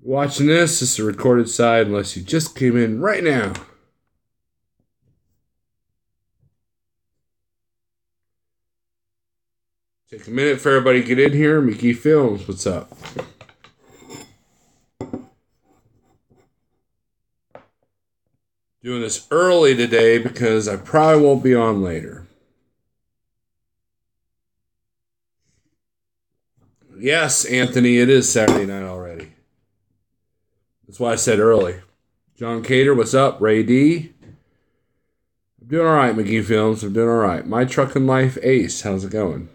Watching this is the recorded side unless you just came in right now. Take a minute for everybody to get in here. Mickey Films, what's up? Doing this early today because I probably won't be on later. Yes, Anthony, it is Saturday night already. That's why I said early. John Cater, what's up? Ray D. I'm doing all right, McGee Films. I'm doing all right. My Truckin' Life Ace, how's it going?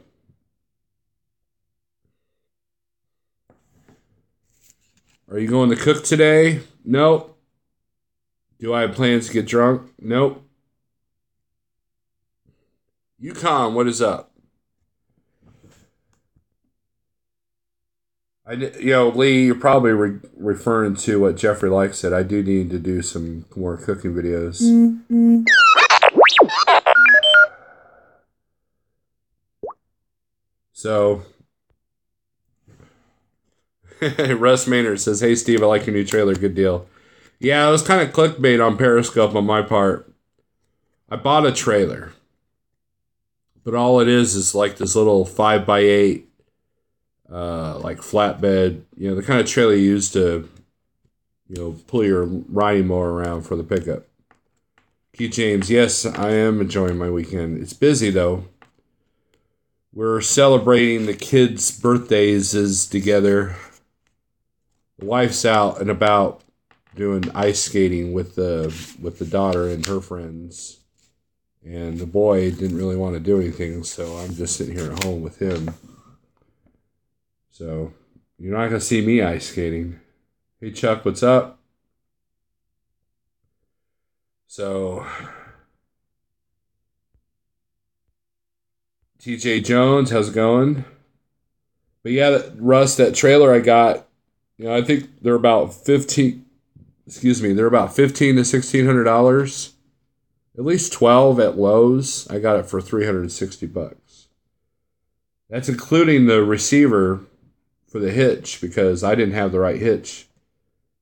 Are you going to cook today? Nope. Do I have plans to get drunk? Nope. Yukon, what is up? Lee, you're probably referring to what Jeffrey Like said. I do need to do some more cooking videos. Mm-hmm. So, Russ Maynard says, "Hey Steve, I like your new trailer. Good deal." Yeah, it was kind of clickbait on Periscope on my part. I bought a trailer, but all it is like this little 5x8. Like flatbed, the kind of trailer you use to, pull your riding mower around for the pickup. Keith James, yes, I am enjoying my weekend. It's busy though. We're celebrating the kids' birthdays together. The wife's out and about doing ice skating with the daughter and her friends, and the boy didn't really want to do anything, so I'm just sitting here at home with him. So, you're not going to see me ice skating. Hey, Chuck, what's up? So, TJ Jones, how's it going? But yeah, Russ, that trailer I got, I think they're about $15 to $1,600. At least 12 at Lowe's. I got it for $360. That's including the receiver for the hitch, because I didn't have the right hitch.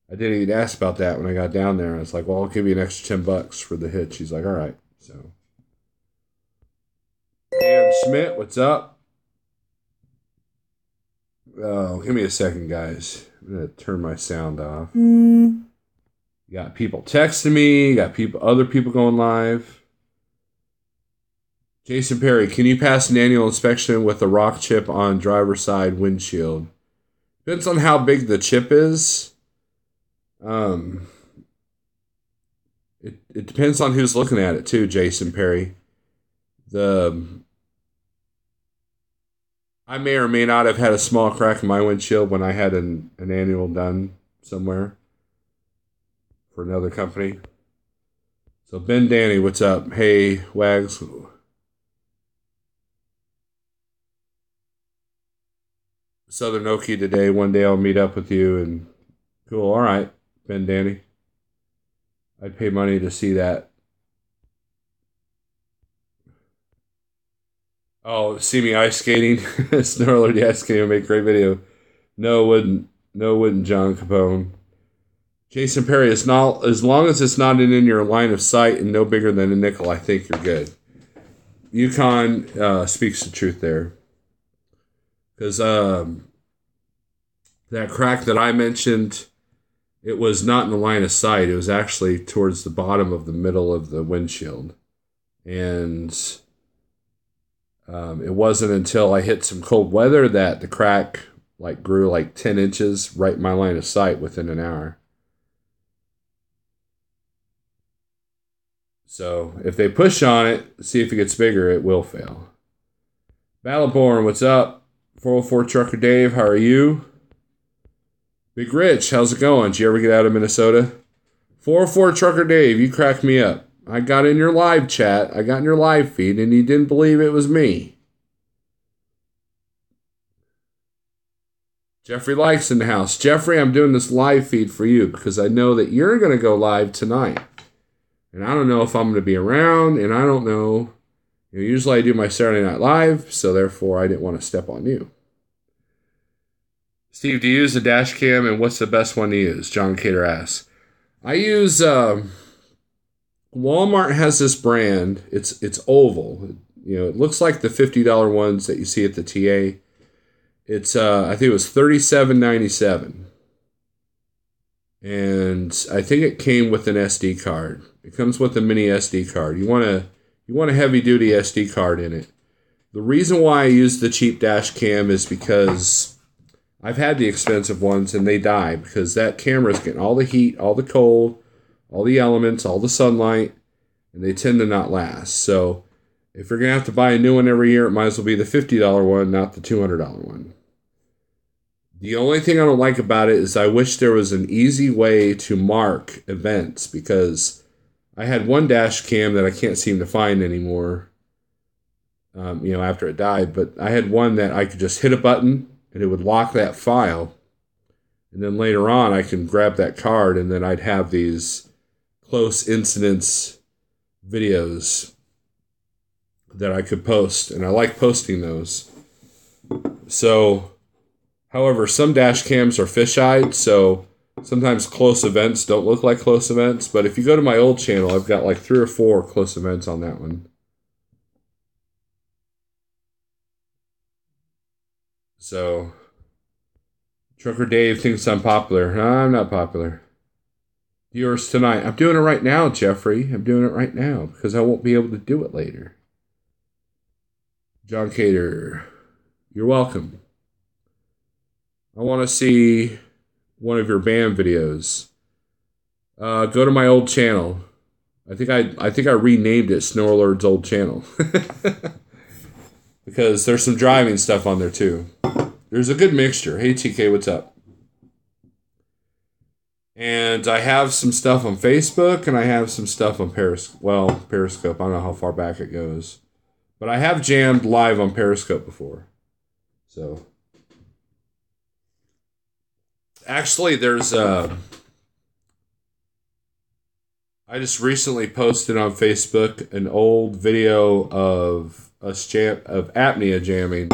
I didn't even ask about that when I got down there. I was like, well, I'll give you an extra $10 for the hitch. He's like, all right. So, Dan Schmidt, what's up? Oh, give me a second, guys. I'm going to turn my sound off. You got people texting me. You got other people going live. Jason Perry, can you pass an annual inspection with a rock chip on driver's side windshield? Depends on how big the chip is. It depends on who's looking at it too, Jason Perry. I may or may not have had a small crack in my windshield when I had an annual done somewhere for another company. So Ben Danny, what's up? Hey, Wags. Southern Okie today. One day I'll meet up with you and cool. All right, Ben Danny. I'd pay money to see that. Oh, see me ice skating? Snarler, the ice skating would make a great video. No, it wouldn't. No, it wouldn't, John Capone. Jason Perry, as long as it's not in your line of sight and no bigger than a nickel, I think you're good. Yukon speaks the truth there. Because that crack that I mentioned, it was not in the line of sight. It was actually towards the bottom of the middle of the windshield. And it wasn't until I hit some cold weather that the crack grew 10 inches right in my line of sight within an hour. So if they push on it, see if it gets bigger, it will fail. Battleborn, what's up? 404 Trucker Dave, how are you? Big Rich, how's it going? Did you ever get out of Minnesota? 404 Trucker Dave, you cracked me up. I got in your live chat, I got in your live feed, and you didn't believe it was me. Jeffrey Likes in the house. Jeffrey, I'm doing this live feed for you because I know that you're going to go live tonight. And I don't know if I'm going to be around, and I don't know. Usually I do my Saturday Night Live, so therefore I didn't want to step on you. Steve, do you use a dash cam, and what's the best one to use? John Cater asks. I use Walmart has this brand. It's oval. You know, it looks like the $50 ones that you see at the TA. It's I think it was $37.97, and I think it came with an SD card. It comes with a mini SD card. You want a heavy duty SD card in it. The reason why I use the cheap dash cam is because I've had the expensive ones and they die because that camera is getting all the heat, all the cold, all the elements, all the sunlight, and they tend to not last. So if you're going to have to buy a new one every year, it might as well be the $50 one, not the $200 one. The only thing I don't like about it is I wish there was an easy way to mark events, because I had one dash cam that I can't seem to find anymore, after it died. But I had one that I could just hit a button and it would lock that file. And then later on, I can grab that card and then I'd have these close incidents videos that I could post. And I like posting those. So, however, some dash cams are fisheye, so sometimes close events don't look like close events. But if you go to my old channel, I've got like 3 or 4 close events on that one. So, Trucker Dave thinks I'm popular. No, I'm not popular. Yours tonight. I'm doing it right now, Jeffrey. I'm doing it right now because I won't be able to do it later. John Cater, you're welcome. I want to see one of your band videos. Go to my old channel. I think I renamed it Snorlord's old channel. Because there's some driving stuff on there too. There's a good mixture. Hey TK, what's up? And I have some stuff on Facebook and I have some stuff on Periscope. I don't know how far back it goes. But I have jammed live on Periscope before. So actually, I just recently posted on Facebook an old video of of Apnea jamming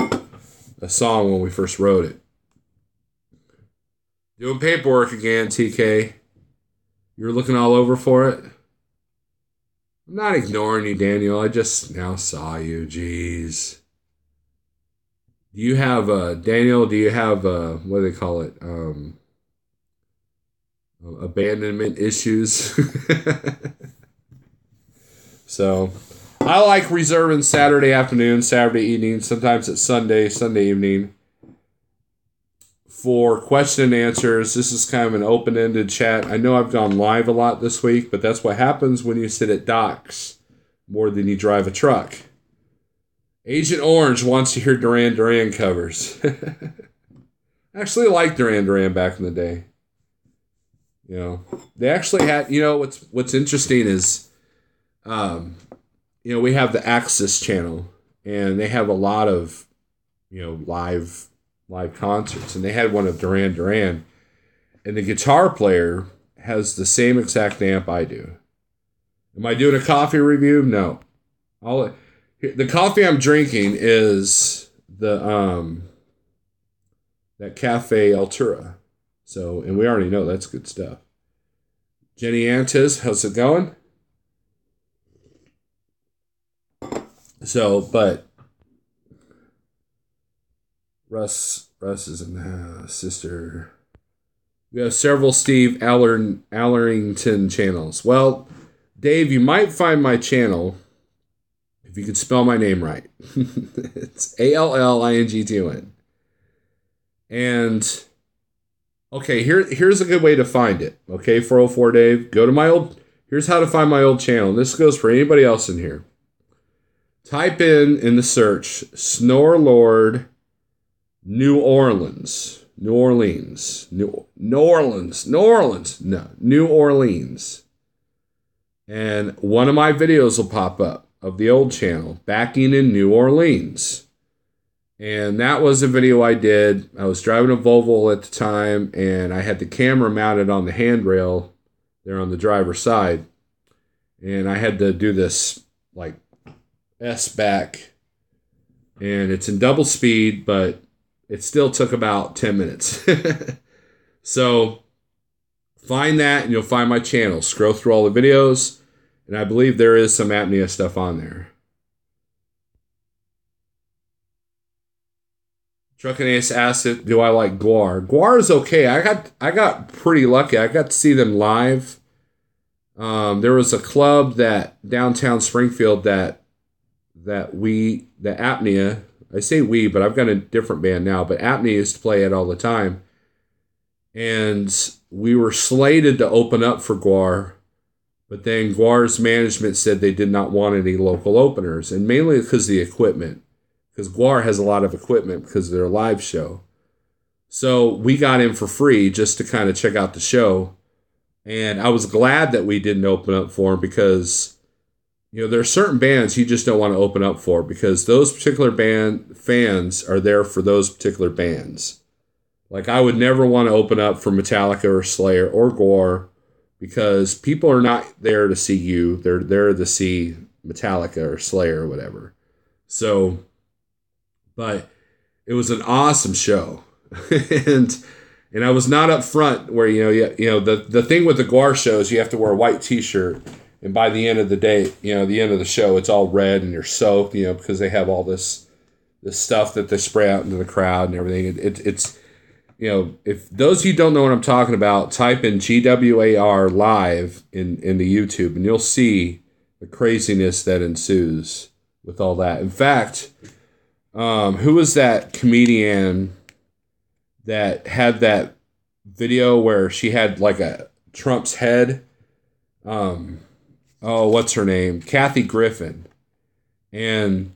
a song when we first wrote it. Doing paperwork again, TK. You're looking all over for it? I'm not ignoring you, Daniel. I just now saw you. Jeez. Do you have, Daniel, what do they call it? Abandonment issues. So, I like reserving Saturday afternoon, Saturday evening, sometimes it's Sunday evening, for question and answers. This is kind of an open-ended chat. I know I've gone live a lot this week, but that's what happens when you sit at docks more than you drive a truck. Agent Orange wants to hear Duran Duran covers. I actually liked Duran Duran back in the day. You know, they actually had, what's interesting is, we have the Axis channel, and they have a lot of, live concerts, and they had one of Duran Duran, and the guitar player has the same exact amp I do. Am I doing a coffee review? No. The coffee I'm drinking is that Cafe Altura. So, and we already know that's good stuff. Jenny Antis, how's it going? So, but Russ is in the sister. We have several Steve Allerington channels. Well, Dave, you might find my channel if you could spell my name right. It's ALLINGTON. And okay, here's a good way to find it. Okay, 404 Dave, go to here's how to find my old channel. This goes for anybody else in here. Type in the search Snorlord New Orleans. New Orleans. And one of my videos will pop up of the old channel, Backing in New Orleans. And that was a video I did. I was driving a Volvo at the time, and I had the camera mounted on the handrail there on the driver's side. And I had to do this, S back. And it's in double speed, but it still took about 10 minutes. So find that and you'll find my channel. Scroll through all the videos, and I believe there is some apnea stuff on there. Truckin' Ace asked it, do I like GWAR? GWAR is okay. I got pretty lucky. I got to see them live. There was a club that downtown Springfield that Apnea, I say we, but I've got a different band now, but Apnea used to play it all the time. And we were slated to open up for GWAR, but then GWAR's management said they did not want any local openers, and mainly because of the equipment, because GWAR has a lot of equipment because of their live show. So we got in for free just to kind of check out the show, and I was glad that we didn't open up for them because, you know, there are certain bands you just don't want to open up for because those particular band fans are there for those particular bands. Like, I would never want to open up for Metallica or Slayer or GWAR because people are not there to see you. They're there to see Metallica or Slayer or whatever. So, but it was an awesome show. and I was not up front where, the thing with the GWAR shows, you have to wear a white t-shirt. And by the end of the day, the end of the show, it's all red and you're soaked, because they have all this stuff that they spray out into the crowd and everything. It's if those of you don't know what I'm talking about, type in GWAR live in the YouTube and you'll see the craziness that ensues with all that. In fact, who was that comedian that had that video where she had like a Trump's head? What's her name? Kathy Griffin. And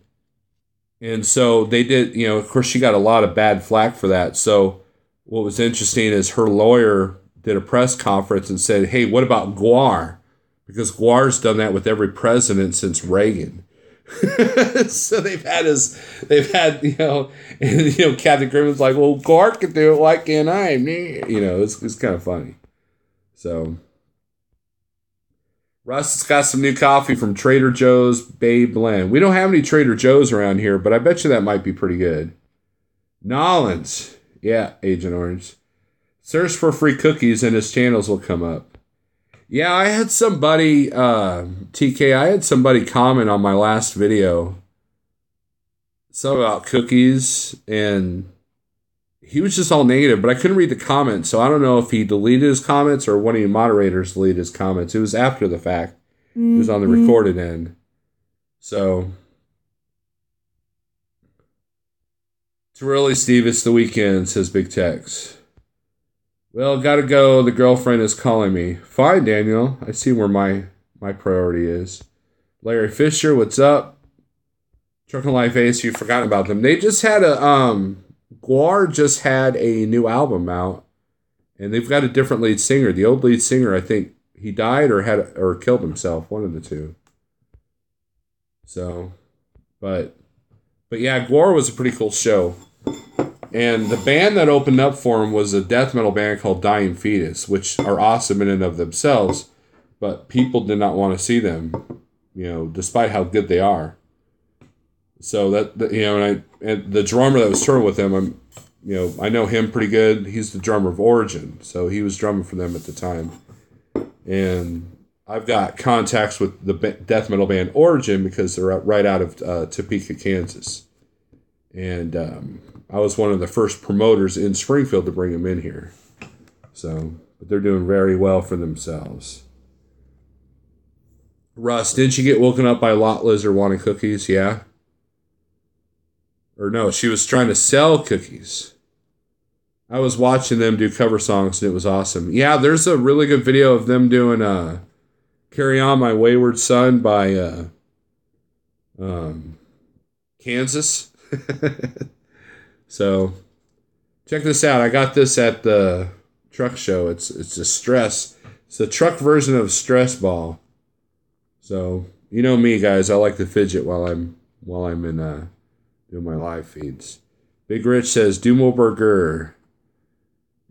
so they did, of course she got a lot of bad flack for that. So what was interesting is her lawyer did a press conference and said, hey, what about GWAR? Because GWAR's done that with every president since Reagan. So they've had, Kathy Griffin's like, well, GWAR can do it, why can't I? It's kind of funny. So Russ has got some new coffee from Trader Joe's Bay Blend. We don't have any Trader Joe's around here, but I bet you that might be pretty good. Nollins. Yeah, Agent Orange. Search for free cookies and his channels will come up. Yeah, I had somebody, TK, I had somebody comment on my last video. Something about cookies, and he was just all negative, but I couldn't read the comments, so I don't know if he deleted his comments or one of you moderators deleted his comments. It was after the fact. It was on the recorded end. So, too early, Steve. It's the weekend, says Big Tex. Well, gotta go. The girlfriend is calling me. Fine, Daniel. I see where my priority is. Larry Fisher, what's up? Truckin' Life Ace, you've forgotten about them. They just had GWAR just had a new album out, and they've got a different lead singer. The old lead singer, I think he died or killed himself, one of the two. So, but yeah, GWAR was a pretty cool show. And the band that opened up for him was a death metal band called Dying Fetus, which are awesome in and of themselves, but people did not want to see them, despite how good they are. So and the drummer that was touring with them, I know him pretty good. He's the drummer of Origin, so he was drumming for them at the time. And I've got contacts with the death metal band Origin because they're right out of Topeka, Kansas. And I was one of the first promoters in Springfield to bring them in here. So, but they're doing very well for themselves. Russ, didn't you get woken up by Lot Lizard wanting cookies? Yeah. Or no, she was trying to sell cookies. I was watching them do cover songs and it was awesome. Yeah, there's a really good video of them doing Carry On My Wayward Son by Kansas. So check this out. I got this at the truck show. It's a stress. It's the truck version of Stress Ball. So you know me, guys. I like to fidget while I'm in doing my live feeds. Big Rich says Dumo Burger.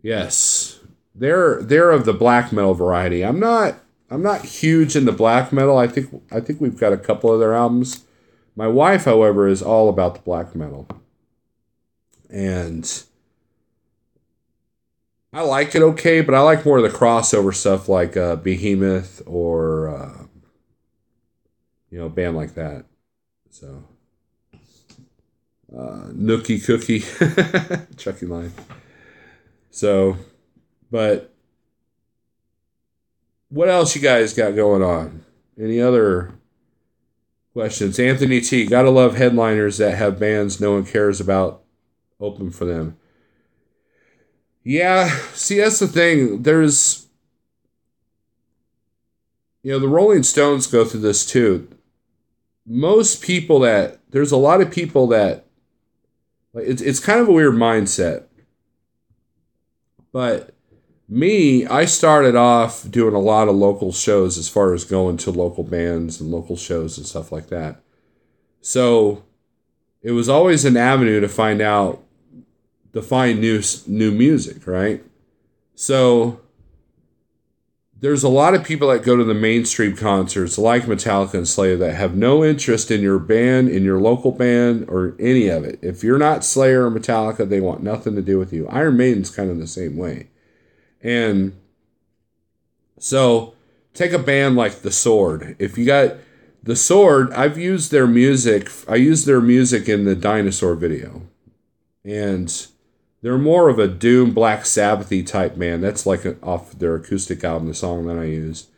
Yes, they're of the black metal variety. I'm not huge into black metal. I think we've got a couple of their albums. My wife, however, is all about the black metal. And I like it okay, but I like more of the crossover stuff like Behemoth or a band like that. So Nookie Cookie, Chucky Line. So, but what else you guys got going on? Any other questions? Anthony T. Gotta love headliners that have bands no one cares about open for them. Yeah, see, that's the thing. There's, the Rolling Stones go through this too. There's a lot of people that, like, it's kind of a weird mindset. But me, I started off doing a lot of local shows as far as going to local bands and local shows and stuff like that. So it was always an avenue to find new music, right? So there's a lot of people that go to the mainstream concerts like Metallica and Slayer that have no interest in your band, in your local band, or any of it. If you're not Slayer or Metallica, they want nothing to do with you. Iron Maiden's kind of the same way. And so take a band like The Sword. If you got The Sword, I've used their music. I used their music in the Dinosaur video. And they're more of a Doom, Black Sabbath-y type band. That's like off their acoustic album, the song that I use.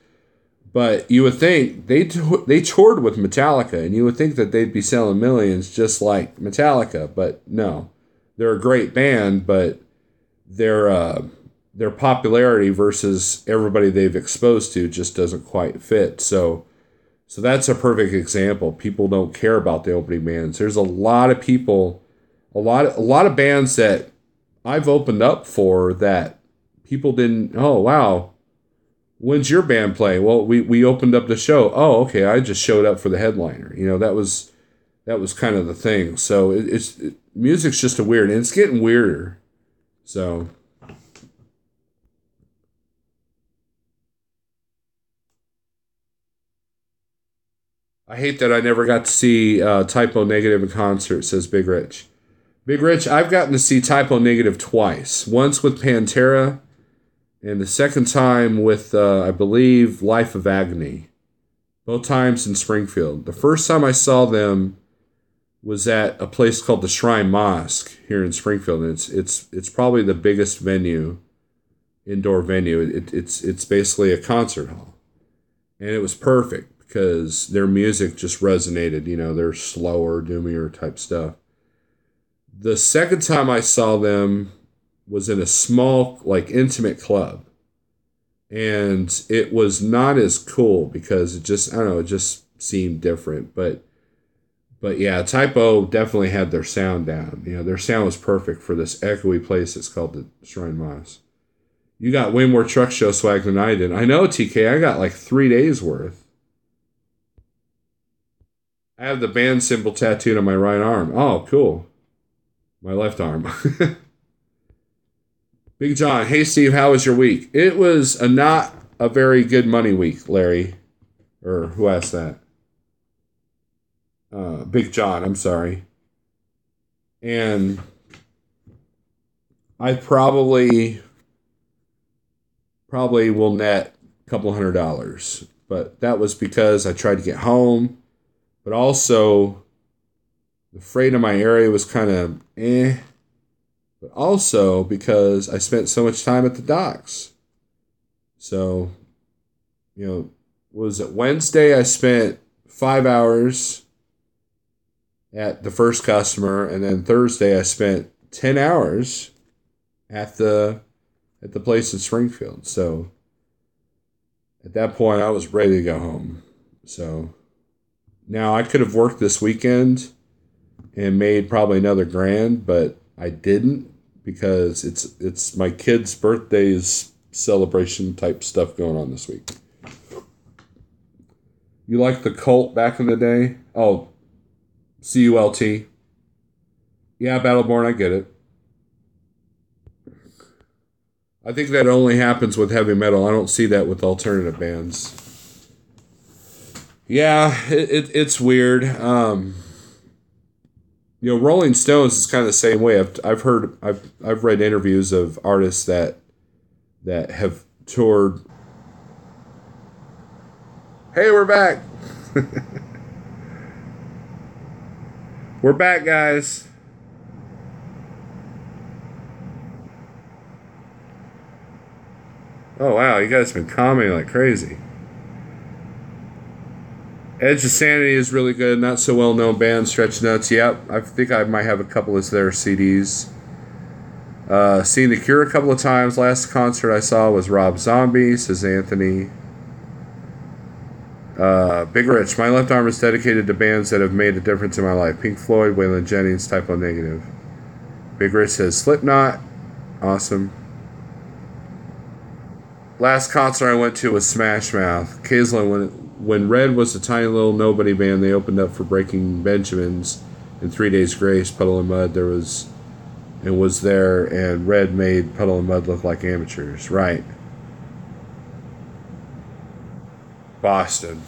But you would think they toured with Metallica, and you would think that they'd be selling millions just like Metallica. But no, they're a great band, but their popularity versus everybody they've exposed to just doesn't quite fit. So that's a perfect example. People don't care about the opening bands. There's a lot of people, a lot of bands that I've opened up for that people didn't. Oh wow, when's your band play? Well, we opened up the show. Oh, okay, I just showed up for the headliner. That was kind of the thing. So music's just and it's getting weirder. So I hate that I never got to see Typo Negative in concert. Says Big Rich. Big Rich, I've gotten to see Typo Negative twice. Once with Pantera, and the second time with, I believe, Life of Agony. Both times in Springfield. The first time I saw them was at a place called the Shrine Mosque here in Springfield. And it's probably the biggest indoor venue. It's basically a concert hall. And it was perfect because their music just resonated. Their slower, doomier type stuff. The second time I saw them was in a small, like, intimate club. And it was not as cool because it just seemed different. But yeah, Typo definitely had their sound down. Their sound was perfect for this echoey place that's called the Shrine Mosque. You got way more truck show swag than I did. I know, TK, I got like 3 days worth. I have the band symbol tattooed on my right arm. Oh, cool. My left arm. Big John, hey Steve, how was your week? It was not a very good money week, Larry. Or who asked that? Big John, I'm sorry. And I probably will net a couple $100. But that was because I tried to get home. But also, the freight in my area was kind of but also because I spent so much time at the docks. So, was it Wednesday? I spent 5 hours at the first customer, and then Thursday I spent 10 hours at the place in Springfield. So, at that point, I was ready to go home. So, now I could have worked this weekend and made probably another $1,000, but I didn't because it's my kid's birthday's celebration type stuff going on this week. You like the Cult back in the day? Oh, CULT. Yeah, Battleborn, I get it. I think that only happens with heavy metal. I don't see that with alternative bands. Yeah, it's weird. Rolling Stones is kind of the same way. I've read interviews of artists that have toured. Hey, we're back. We're back, guys. Oh wow, you guys have been commenting like crazy. Edge of Sanity is really good. Not so well known band. Stretch Nuts. Yep, I think I might have a couple of their CDs. Seen The Cure a couple of times. Last concert I saw was Rob Zombie, says Anthony. Big Rich. My left arm is dedicated to bands that have made a difference in my life. Pink Floyd, Waylon Jennings, Type O Negative. Big Rich says Slipknot. Awesome. Last concert I went to was Smash Mouth. Kaislyn, when Red was a tiny little nobody band, they opened up for Breaking Benjamins and 3 Days Grace. Puddle and Mud was there, and Red made Puddle and Mud look like amateurs. Right. Boston.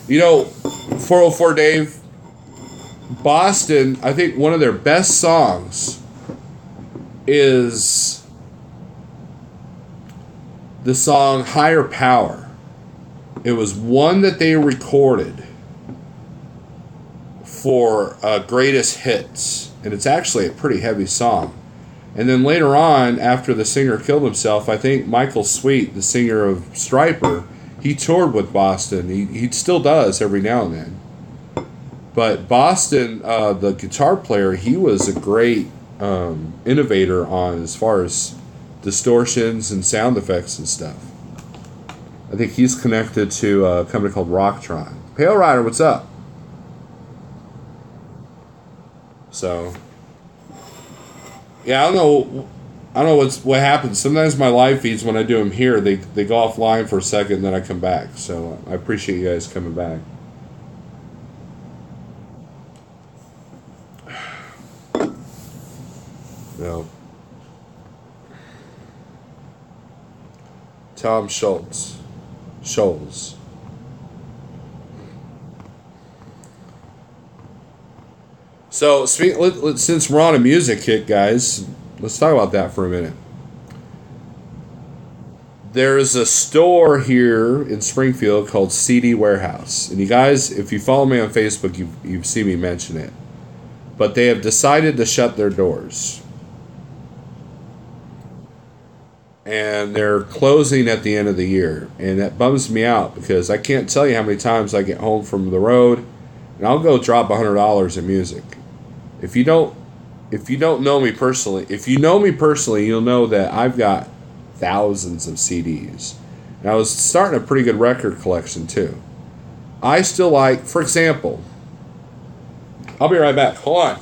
404 Dave, Boston, I think one of their best songs is the song Higher Power. It was one that they recorded for Greatest Hits, and it's actually a pretty heavy song. And then later on, after the singer killed himself, I think Michael Sweet, the singer of Stryper, he toured with Boston. He still does every now and then. But Boston, the guitar player, he was a great innovator on as far as distortions and sound effects and stuff. I think he's connected to a company called Rocktron. Pale Rider, what's up? So, yeah, I don't know what happens. Sometimes my live feeds, when I do them here, they go offline for a second, and then I come back. So I appreciate you guys coming back. No. Tom Scholes. So, since we're on a music kick, guys, let's talk about that for a minute. There's a store here in Springfield called CD Warehouse. And you guys, if you follow me on Facebook, you've seen me mention it. But they have decided to shut their doors. And they're closing at the end of the year. And that bums me out because I can't tell you how many times I get home from the road and I'll go drop $100 in music. If you don't know me personally, you'll know that I've got thousands of CDs. And I was starting a pretty good record collection too. I still like, for example, I'll be right back. Hold on.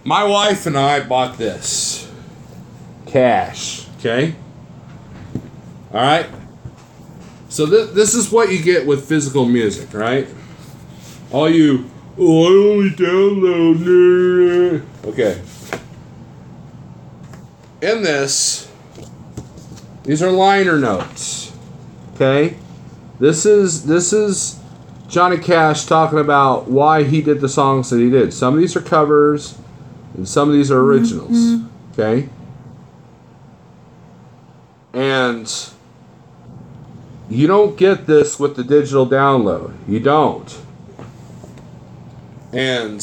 My wife and I bought this. Cash. Okay? Alright? So this is what you get with physical music, right? All you, I only download. Okay. In this, these are liner notes. Okay? This is Johnny Cash talking about why he did the songs that he did. Some of these are covers. And some of these are originals, okay? And you don't get this with the digital download. You don't. And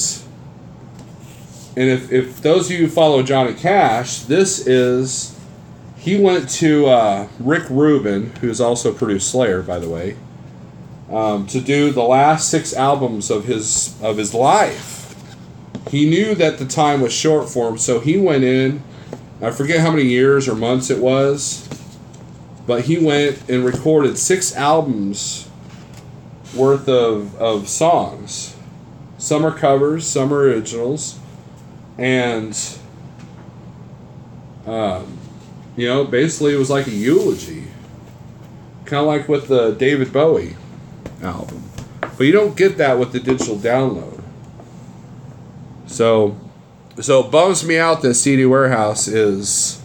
if those of you who follow Johnny Cash, he went to Rick Rubin, who's also produced Slayer, by the way, to do the last 6 albums of his life. He knew that the time was short for him, so he went in, I forget how many years or months it was, but he went and recorded 6 albums worth of songs. Some are covers, some are originals, and, basically it was like a eulogy. Kind of like with the David Bowie album. But you don't get that with the digital download. So, So it bums me out that CD Warehouse is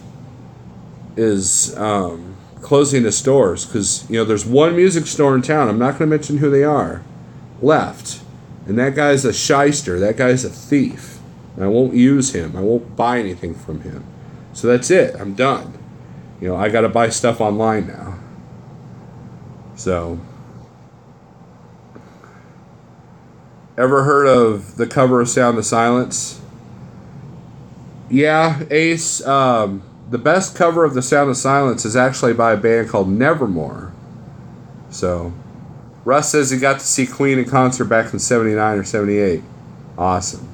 closing its doors, because there's one music store in town, I'm not going to mention who they are, left, and that guy's a shyster, that guy's a thief. I won't use him, I won't buy anything from him. So that's it, I'm done. I got to buy stuff online now. So, ever heard of the cover of Sound of Silence? Yeah, Ace. The best cover of the Sound of Silence is actually by a band called Nevermore. So, Russ says he got to see Queen in concert back in 79 or 78. Awesome.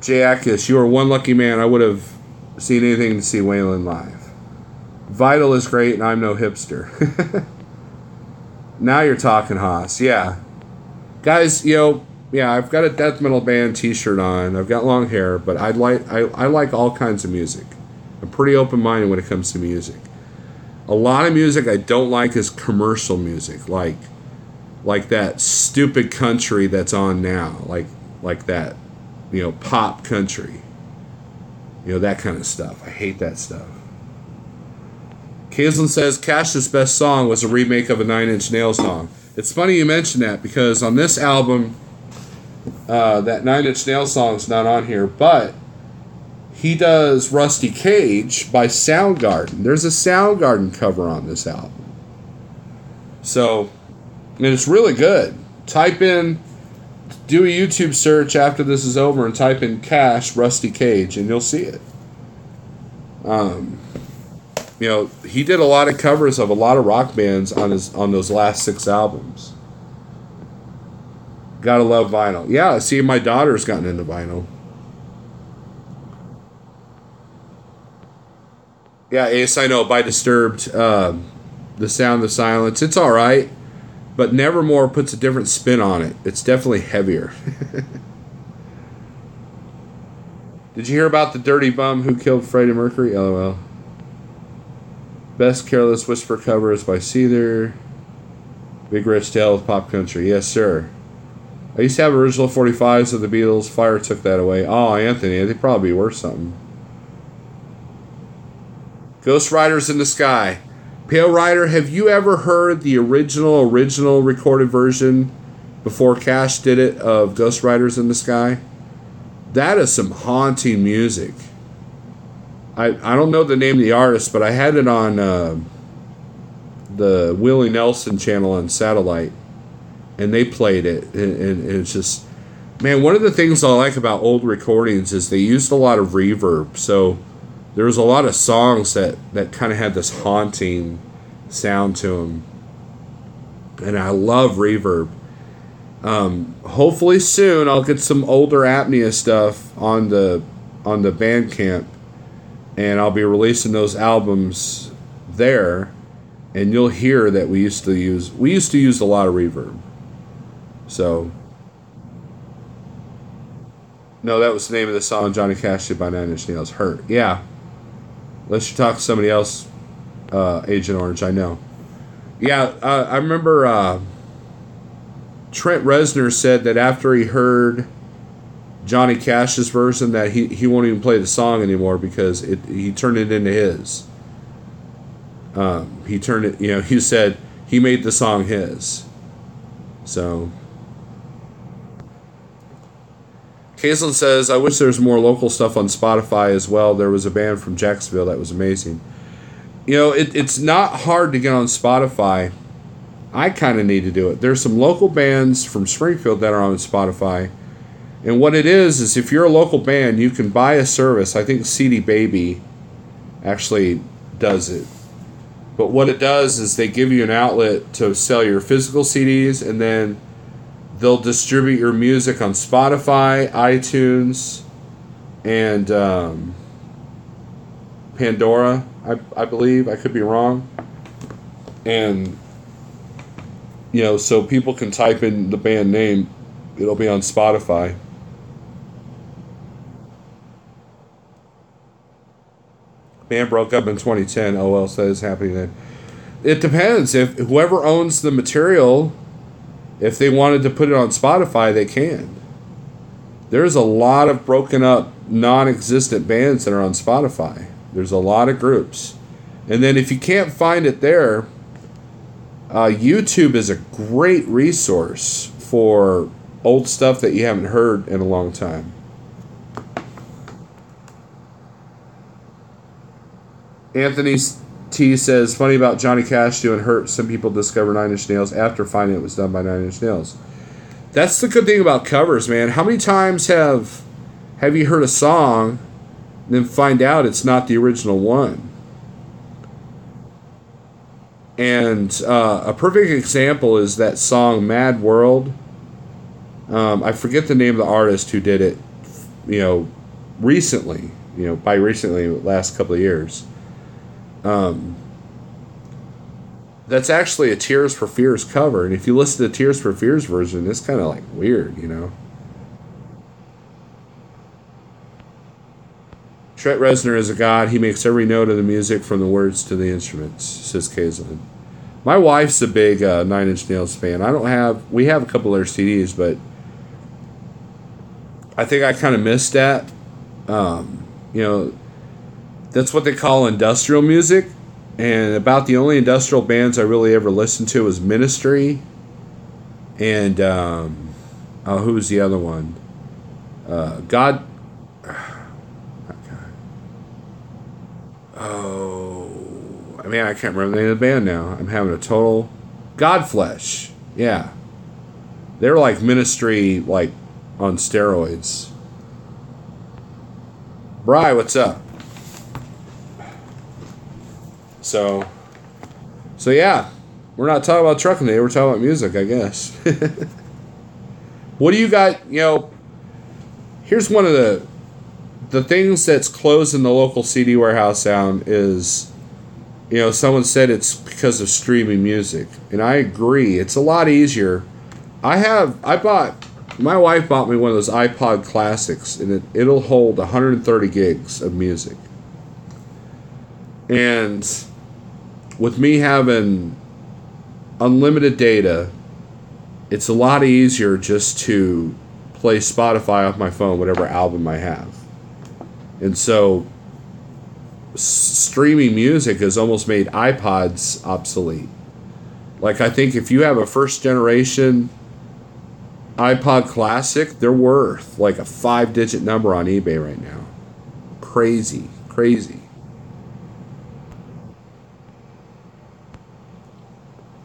Jay Akis, you are one lucky man. I would have seen anything to see Waylon live. Vital is great, and I'm no hipster. Now you're talking, Haas. Yeah. Guys, yeah, I've got a death metal band t-shirt on. I've got long hair, but I like all kinds of music. I'm pretty open-minded when it comes to music. A lot of music I don't like is commercial music, like that stupid country that's on now, like that, pop country. That kind of stuff. I hate that stuff. Kaislin says Cash's best song was a remake of a Nine Inch Nails song. It's funny you mention that, because on this album, that Nine Inch Nails song's not on here, but he does Rusty Cage by Soundgarden. There's a Soundgarden cover on this album. So, and it's really good. Do a YouTube search after this is over and type in Cash Rusty Cage and you'll see it. He did a lot of covers of a lot of rock bands on those last 6 albums. Gotta love vinyl. Yeah, see, my daughter's gotten into vinyl. Yeah, Ace, I know, by Disturbed, The Sound of Silence, it's alright, but Nevermore puts a different spin on it. It's definitely heavier. Did you hear about the dirty bum who killed Freddie Mercury? LOL. Best Careless Whisper cover is by Seether. Big Rich Tale of Pop Country. Yes, sir. I used to have original 45s of the Beatles. Fire took that away. Oh, Anthony, they'd probably be worth something. Ghost Riders in the Sky. Pale Rider, have you ever heard the original recorded version before Cash did it of Ghost Riders in the Sky? That is some haunting music. I don't know the name of the artist, but I had it on the Willie Nelson channel on satellite, and they played it, and it's just, man, one of the things I like about old recordings is they used a lot of reverb, so there was a lot of songs that kind of had this haunting sound to them, and I love reverb. Hopefully soon I'll get some older Apnea stuff on the Bandcamp, and I'll be releasing those albums there, and you'll hear that we used to use a lot of reverb. So, no, that was the name of the song Johnny Cash did by Nine Inch Nails. Hurt. Yeah. Unless you talk to somebody else, Agent Orange, I know. Yeah, I remember Trent Reznor said that after he heard Johnny Cash's version that he won't even play the song anymore because he turned it into his. He turned it, he said he made the song his. So, Kaislin says, I wish there was more local stuff on Spotify as well. There was a band from Jacksonville that was amazing. It's not hard to get on Spotify. I kind of need to do it. There's some local bands from Springfield that are on Spotify. And what it is if you're a local band, you can buy a service. I think CD Baby actually does it. But what it does is they give you an outlet to sell your physical CDs, and then they'll distribute your music on Spotify, iTunes, and Pandora, I believe. I could be wrong. And, so people can type in the band name. It'll be on Spotify. Band broke up in 2010. OL says happy then. It depends. If whoever owns the material, if they wanted to put it on Spotify, they can. There's a lot of broken up, non-existent bands that are on Spotify. There's a lot of groups. And then if you can't find it there, YouTube is a great resource for old stuff that you haven't heard in a long time. Anthony T says, funny about Johnny Cash doing Hurt. Some people discover Nine Inch Nails after finding it was done by Nine Inch Nails. That's the good thing about covers, man. How many times have you heard a song and then find out it's not the original one? And a perfect example is that song Mad World. I forget the name of the artist who did it, recently. By recently, the last couple of years. That's actually a Tears for Fears cover, and if you listen to Tears for Fears version, it's kind of like weird, Trent Reznor is a god. He makes every note of the music from the words to the instruments, says Kaislin. My wife's a big Nine Inch Nails fan. We have a couple of their CDs, but I think I kind of missed that. That's what they call industrial music. And about the only industrial bands I really ever listened to was Ministry. And, who was the other one? God. Oh, man, I can't remember the name of the band now. I'm having a total. Godflesh. Yeah. They were like Ministry, like on steroids. Bri, what's up? So yeah, we're not talking about trucking today. We're talking about music, I guess. What do you got? Here's one of the things that's closing the local CD warehouse down is, someone said it's because of streaming music, and I agree. It's a lot easier. My wife bought me one of those iPod Classics, and it'll hold 130 gigs of music. And with me having unlimited data, it's a lot easier just to play Spotify off my phone, whatever album I have. And so streaming music has almost made iPods obsolete. Like, I think if you have a first generation iPod Classic, they're worth like a 5-digit number on eBay right now. Crazy.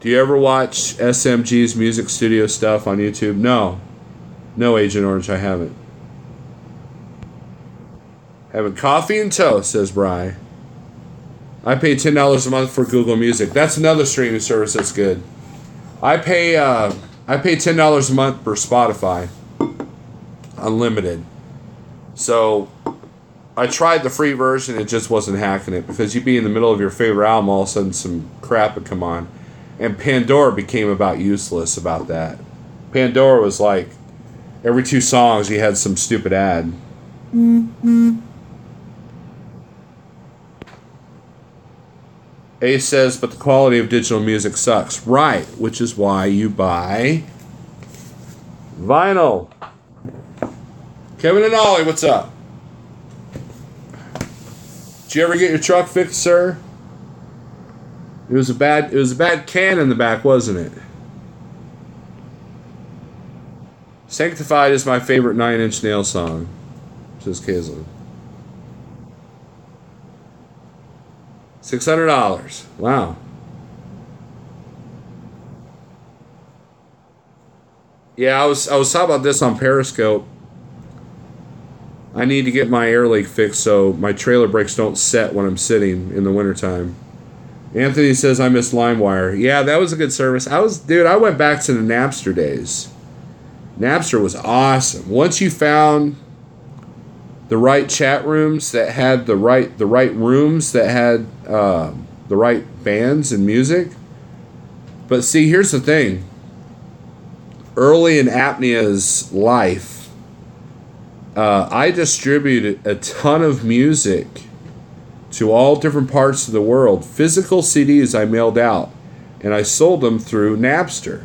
Do you ever watch SMG's music studio stuff on YouTube? No, Agent Orange, I haven't. Having coffee and toast, says Bri. I pay $10 a month for Google Music. That's another streaming service that's good. I pay $10 a month for Spotify, unlimited. So I tried the free version. It just wasn't hacking it, because you'd be in the middle of your favorite album, all of a sudden some crap would come on. And Pandora became about useless about that. Pandora was like, every 2 songs you had some stupid ad. Mm-hmm. Ace says, but the quality of digital music sucks. Right, which is why you buy vinyl. Kevin and Ollie, what's up? Did you ever get your truck fixed, sir? It was a bad can in the back, wasn't it? Sanctified is my favorite Nine Inch Nails song, says Kaislin. $600. Wow. Yeah, I was talking about this on Periscope. I need to get my air leak fixed so my trailer brakes don't set when I'm sitting in the wintertime. Anthony says I miss LimeWire. Yeah, that was a good service. I went back to the Napster days. Napster was awesome. Once you found the right chat rooms that had the right rooms that had the right bands and music. But see, here's the thing. Early in Apnea's life, I distributed a ton of music to all different parts of the world. Physical CDs I mailed out, and I sold them through Napster.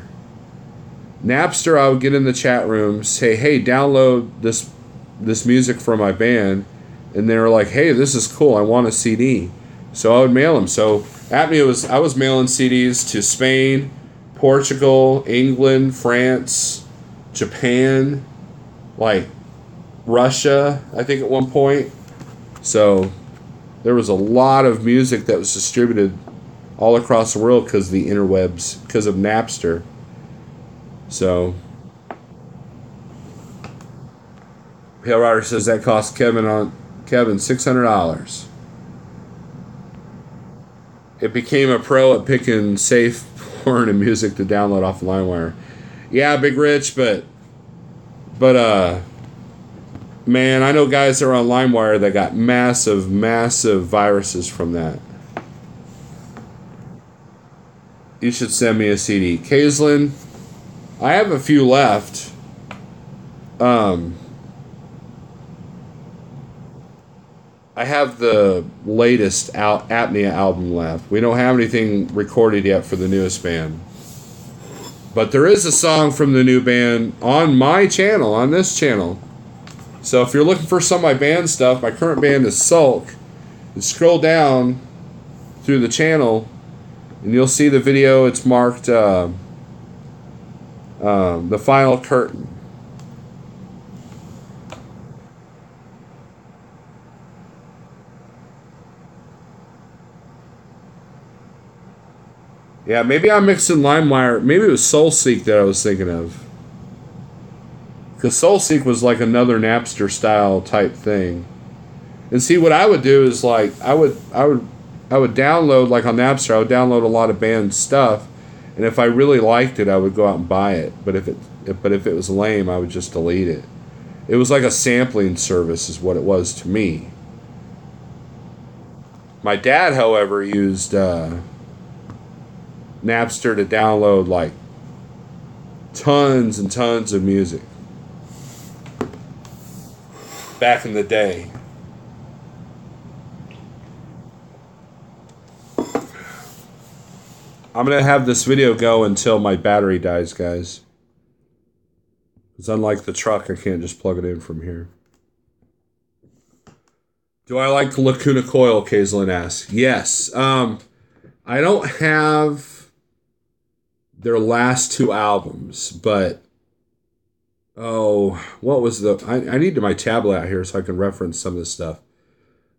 Napster, I would get in the chat room, say, hey, download this music from my band, and they were like, hey, this is cool, I want a CD. So I would mail them. So Apnea I was mailing CDs to Spain, Portugal, England, France, Japan, like Russia, I think at one point. So there was a lot of music that was distributed all across the world because of the interwebs, because of Napster. So Pale Rider says that cost Kevin $600. It became a pro at picking safe porn and music to download off LimeWire. Yeah, Big Rich, but man, I know guys that are on LimeWire that got massive viruses from that. You should send me a CD. Kaislyn, I have a few left. I have the latest Apnea album left. We don't have anything recorded yet for the newest band. But there is a song from the new band on my channel, on this channel. So if you're looking for some of my band stuff, my current band is Sulk. And scroll down through the channel, and you'll see the video. It's marked The Final Curtain. Yeah, maybe I'm mixing LimeWire. Maybe it was SoulSeek that I was thinking of. Because SoulSeek was like another Napster style type thing. And see, what I would do is like I would download, like on Napster, I would download a lot of band stuff, and if I really liked it, I would go out and buy it. But if it was lame, I would just delete it. It was like a sampling service, is what it was to me. My dad, however, used Napster to download like tons and tons of music back in the day. I'm going to have this video go until my battery dies, guys. Because unlike the truck, I can't just plug it in from here. Do I like Lacuna Coil, Kaislyn asks. Yes. I don't have their last two albums, but what was I need my tablet out here so I can reference some of this stuff.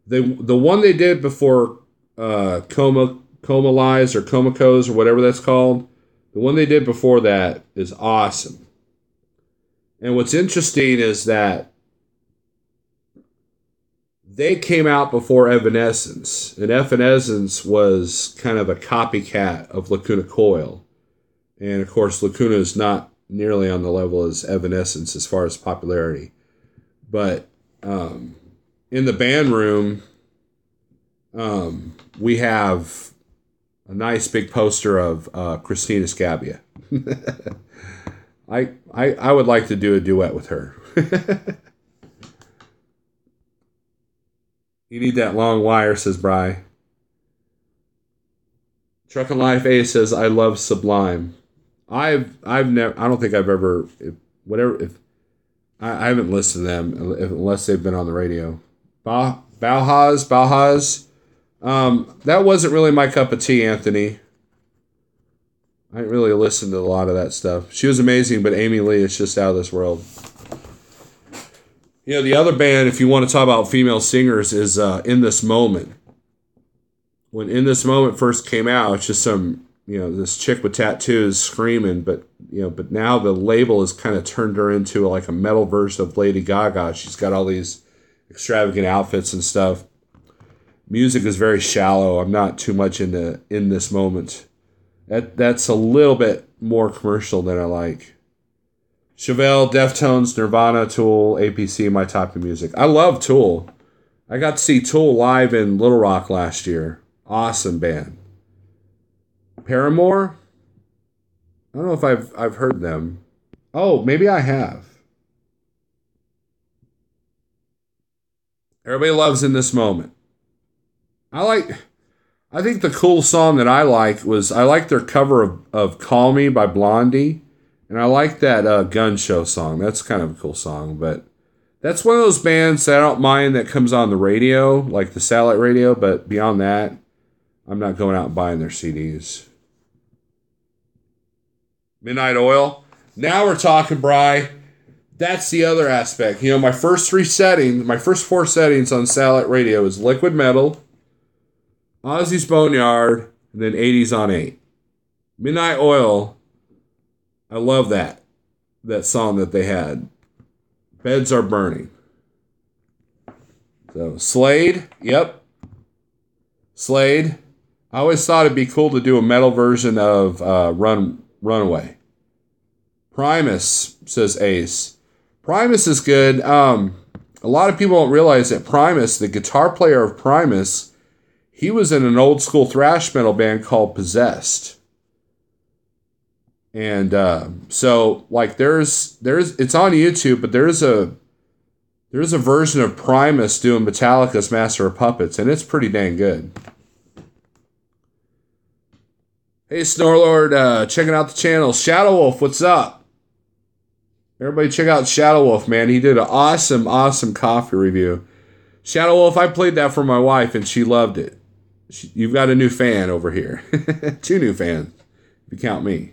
The one they did before Coma-Lize or Comacos or whatever that's called, the one they did before that is awesome. And what's interesting is that they came out before Evanescence, and Evanescence was kind of a copycat of Lacuna Coil. And of course, Lacuna is not nearly on the level as Evanescence as far as popularity. But in the band room, we have a nice big poster of Christina Scabbia. I would like to do a duet with her. You need that long wire, says Bry. Truckin' Life A says, I love Sublime. I've never, I don't think I've ever, I haven't listened to them unless they've been on the radio. Bauhaus, that wasn't really my cup of tea, Anthony. I didn't really listen to a lot of that stuff. She was amazing, but Amy Lee is just out of this world. You know, the other band, if you want to talk about female singers, is In This Moment. When In This Moment first came out, it's just some, this chick with tattoos screaming, but now the label has kind of turned her into like a metal version of Lady Gaga. She's got all these extravagant outfits and stuff. Music is very shallow. I'm not too much into In This Moment. That's a little bit more commercial than I like. Chevelle, Deftones, Nirvana, Tool, APC, my type of music. I love Tool. I got to see Tool live in Little Rock last year. Awesome band. Paramore? I don't know if I've heard them. Oh, maybe I have. Everybody loves In This Moment. I think the cool song that I like their cover of Call Me by Blondie. And I like that Gun Show song. That's kind of a cool song. But that's one of those bands that I don't mind that comes on the radio, like the satellite radio. But beyond that, I'm not going out and buying their CDs. Midnight Oil. Now we're talking, Bri. That's the other aspect. You know, my first four settings on satellite radio is Liquid Metal, Ozzy's Boneyard, and then 80s on 8. Midnight Oil, I love that song that they had. Beds Are Burning. So, Slade, yep. Slade. I always thought it'd be cool to do a metal version of Runaway. Primus, says Ace. Primus is good. A lot of people don't realize that Primus, the guitar player of Primus, he was in an old school thrash metal band called Possessed. And so like there's it's on YouTube, but there's a version of Primus doing Metallica's Master of Puppets, and it's pretty dang good. Hey Snorlord, checking out the channel. Shadow Wolf, what's up? Everybody check out Shadow Wolf, man. He did an awesome coffee review. Shadow Wolf, I played that for my wife, and she loved it. You've got a new fan over here. 2 new fans, if you count me.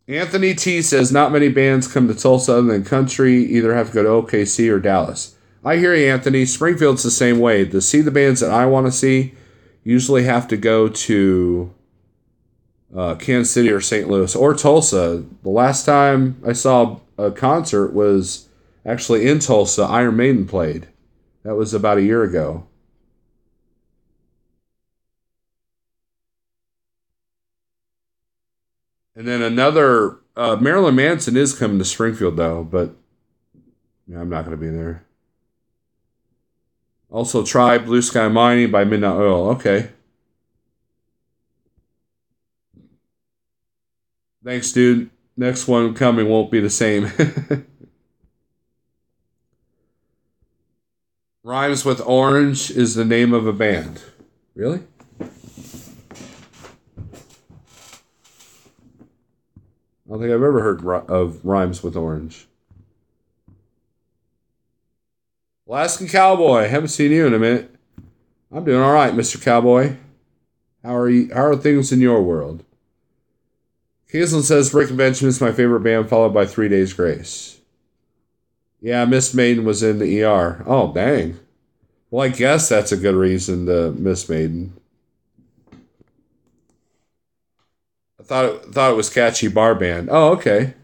Anthony T says, not many bands come to Tulsa other than country. Either have to go to OKC or Dallas. I hear you, Anthony. Springfield's the same way. To see the bands that I want to see, usually have to go to Kansas City or St. Louis or Tulsa. The last time I saw a concert was actually in Tulsa. Iron Maiden played. That was about a year ago. And then another, Marilyn Manson is coming to Springfield though, but yeah, I'm not going to be there. Also try Blue Sky Mining by Midnight Oil. Okay. Thanks, dude. Next one coming won't be the same. Rhymes with Orange is the name of a band. Really? I don't think I've ever heard of Rhymes with Orange. Alaskan Cowboy. Haven't seen you in a minute. I'm doing all right, Mr. Cowboy. How are you? How are things in your world? Hazelin says Rick and Benjamin is my favorite band, followed by 3 Days Grace. Yeah, Miss Maiden was in the ER. Oh, dang. Well, I guess that's a good reason to miss Maiden. I thought it was Catchy Bar Band. Oh, okay.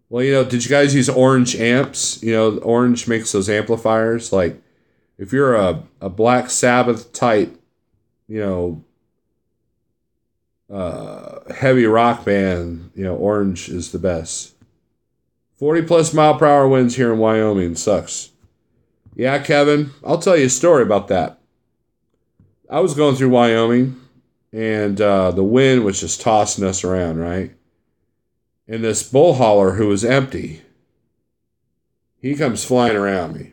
Well, did you guys use Orange amps? Orange makes those amplifiers. Like, if you're a Black Sabbath type, heavy rock band, Orange is the best. 40 plus mile per hour winds here in Wyoming. Sucks. Yeah, Kevin, I'll tell you a story about that. I was going through Wyoming, and the wind was just tossing us around, right? And this bull hauler who was empty, he comes flying around me.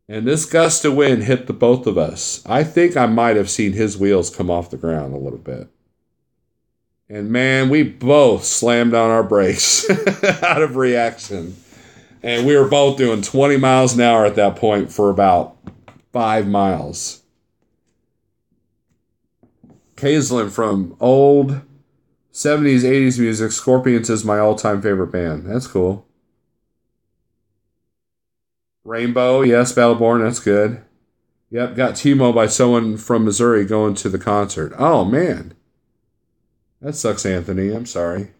And this gust of wind hit the both of us. I think I might have seen his wheels come off the ground a little bit. And man, we both slammed on our brakes out of reaction. And we were both doing 20 miles an hour at that point for about 5 miles. Kaislin from old 70s, 80s music. Scorpions is my all-time favorite band. That's cool. Rainbow, yes, Battleborn, that's good. Yep, got T-Mo by someone from Missouri going to the concert. Oh, man. That sucks, Anthony. I'm sorry.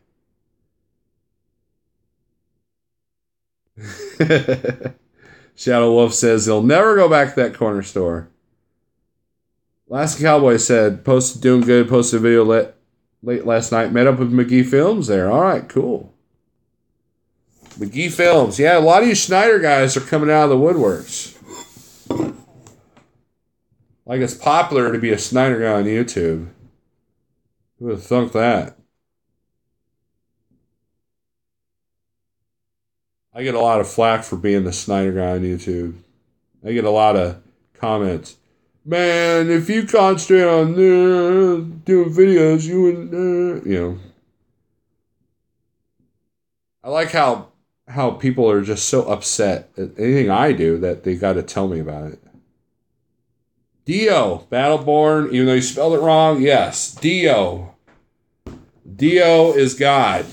Shadow Wolf says he'll never go back to that corner store. Last Cowboy said, doing good, posted a video late last night. Met up with McGee Films there. All right, cool. McGee Films. Yeah, a lot of you Schneider guys are coming out of the woodworks. Like it's popular to be a Schneider guy on YouTube. Who would have thunk that? I get a lot of flack for being the Schneider guy on YouTube. I get a lot of comments. Man, if you concentrate on doing videos, you wouldn't, I like how people are just so upset at anything I do that they got to tell me about it. Dio, Battleborn, even though you spelled it wrong, yes, Dio. Dio is God.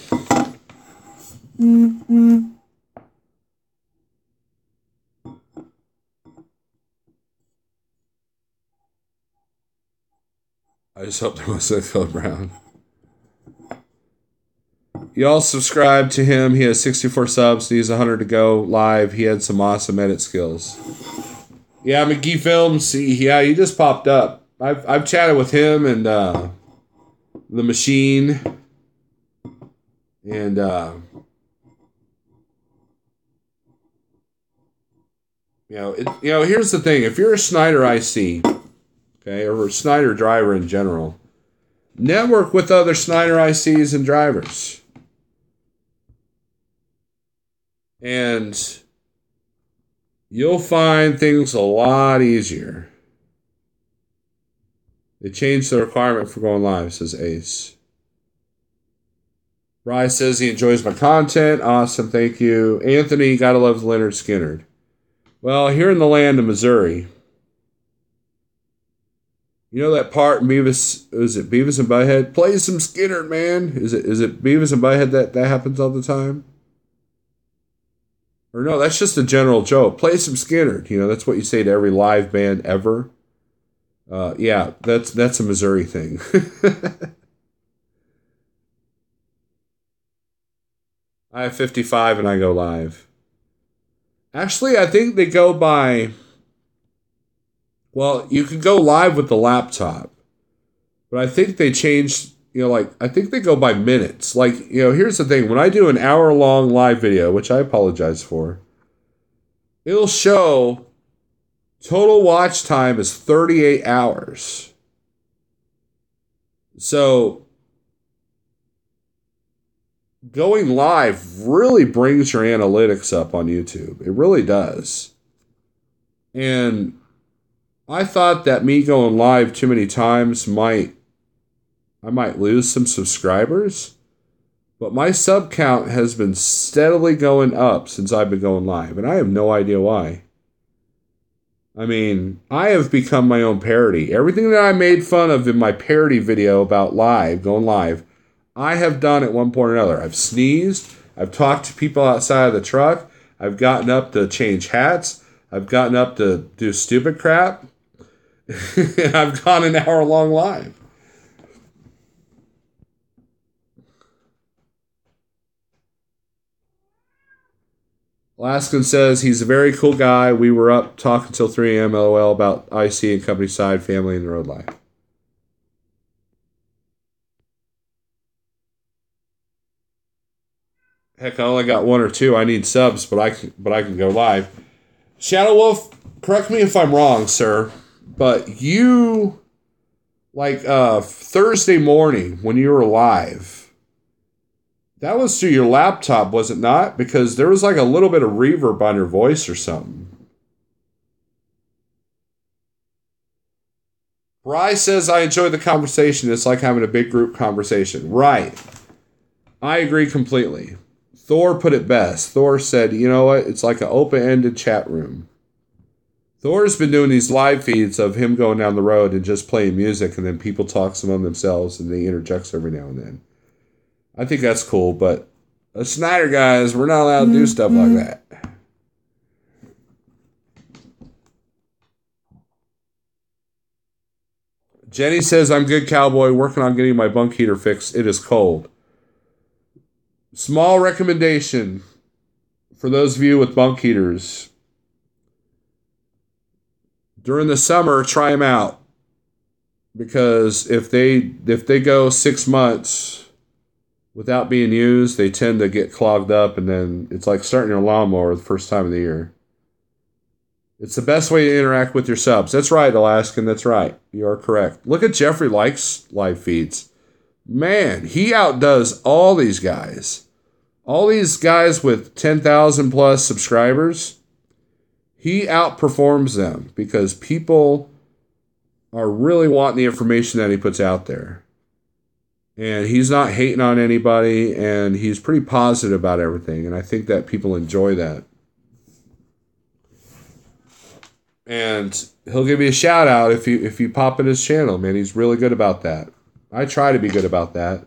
I just hope there wasn't a Code Brown. Y'all subscribe to him. He has 64 subs. Needs 100 to go live. He had some awesome edit skills. Yeah, McGee Films. Yeah, he just popped up. I've chatted with him and the Machine. And here's the thing. If you're a Snyder IC, okay, or a Snyder driver in general, network with other Snyder ICs and drivers. And you'll find things a lot easier. They changed the requirement for going live, says Ace. Bryce says he enjoys my content. Awesome, thank you. Anthony, gotta love Leonard Skinner. Well, here in the land of Missouri, you know that part in Beavis, is it Beavis and Butthead? Play some Skinner, man. Is it Beavis and Butthead that happens all the time? Or no, that's just a general joke. Play some Skinner. That's what you say to every live band ever. Yeah, that's a Missouri thing. I have 55 and I go live. Actually, I think they go by... Well, you can go live with the laptop. But I think they changed... I think they go by minutes. Here's the thing. When I do an hour-long live video, which I apologize for, it'll show total watch time is 38 hours. So, going live really brings your analytics up on YouTube. It really does. And I thought that me going live too many times I might lose some subscribers, but my sub count has been steadily going up since I've been going live, and I have no idea why. I mean, I have become my own parody. Everything that I made fun of in my parody video about going live, I have done at one point or another. I've sneezed, I've talked to people outside of the truck, I've gotten up to change hats, I've gotten up to do stupid crap, and I've gone an hour-long live. Laskin says he's a very cool guy. We were up talking till 3 a.m. LOL about IC and company side, family, and road life. Heck, I only got 1 or 2. I need subs, but I can go live. Shadow Wolf, correct me if I'm wrong, sir, but you, Thursday morning when you were live, that was through your laptop, was it not? Because there was a little bit of reverb on your voice or something. Bryce says, I enjoy the conversation. It's like having a big group conversation. Right. I agree completely. Thor put it best. Thor said, you know what? It's like an open-ended chat room. Thor's been doing these live feeds of him going down the road and just playing music, and then people talk among themselves, and they interject every now and then. I think that's cool, but us Snyder guys, we're not allowed to do stuff like that. Jenny says, I'm good, cowboy, working on getting my bunk heater fixed. It is cold. Small recommendation for those of you with bunk heaters. During the summer, try them out. Because if they go 6 months without being used, they tend to get clogged up, and then it's like starting your lawnmower the first time of the year. It's the best way to interact with your subs. That's right, Alaskan. That's right. You are correct. Look at Jeffrey Likes live feeds. Man, he outdoes all these guys. All these guys with 10,000 plus subscribers, he outperforms them because people are really wanting the information that he puts out there. And he's not hating on anybody, and he's pretty positive about everything. And I think that people enjoy that. And he'll give you a shout out if you pop in his channel, man. He's really good about that. I try to be good about that.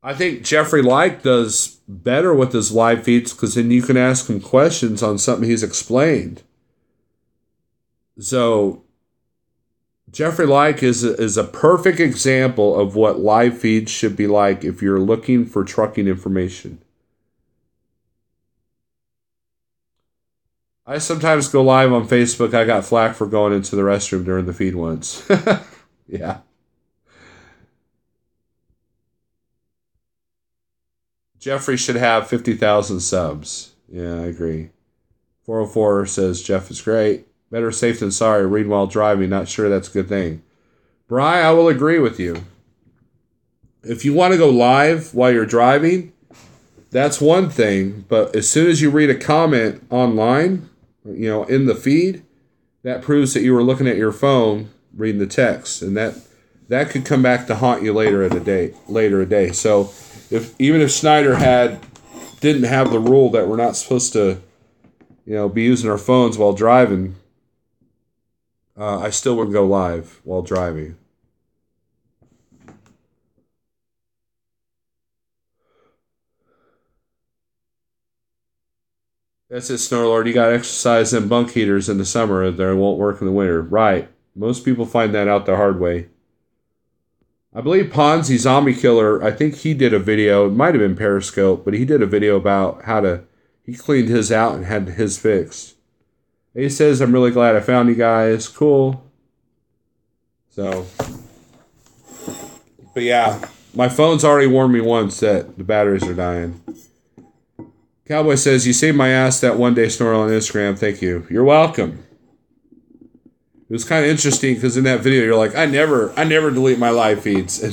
I think Jeffrey Like does better with his live feeds because then you can ask him questions on something he's explained. So Jeffrey Like is a perfect example of what live feeds should be like if you're looking for trucking information. I sometimes go live on Facebook. I got flack for going into the restroom during the feed once. Yeah. Jeffrey should have 50,000 subs. Yeah, I agree. 404 says Jeff is great. Better safe than sorry. Read while driving. Not sure that's a good thing. Bri, I will agree with you. If you want to go live while you're driving, that's one thing. But as soon as you read a comment online, in the feed, that proves that you were looking at your phone reading the text, and that could come back to haunt you later a day. So even if Snyder didn't have the rule that we're not supposed to be using our phones while driving, I still wouldn't go live while driving. That's it, Snorlord. You got to exercise them bunk heaters in the summer, or they won't work in the winter. Right. Most people find that out the hard way. I believe Ponzi Zombie Killer, I think he did a video. It might have been Periscope, but he did a video about he cleaned his out and had his fixed. He says, I'm really glad I found you guys. Cool. So, but yeah, my phone's already warned me once that the batteries are dying. Cowboy says, you saved my ass that one day, Snorl, on Instagram. Thank you. You're welcome. It was kind of interesting because in that video, you're like, I never delete my live feeds. And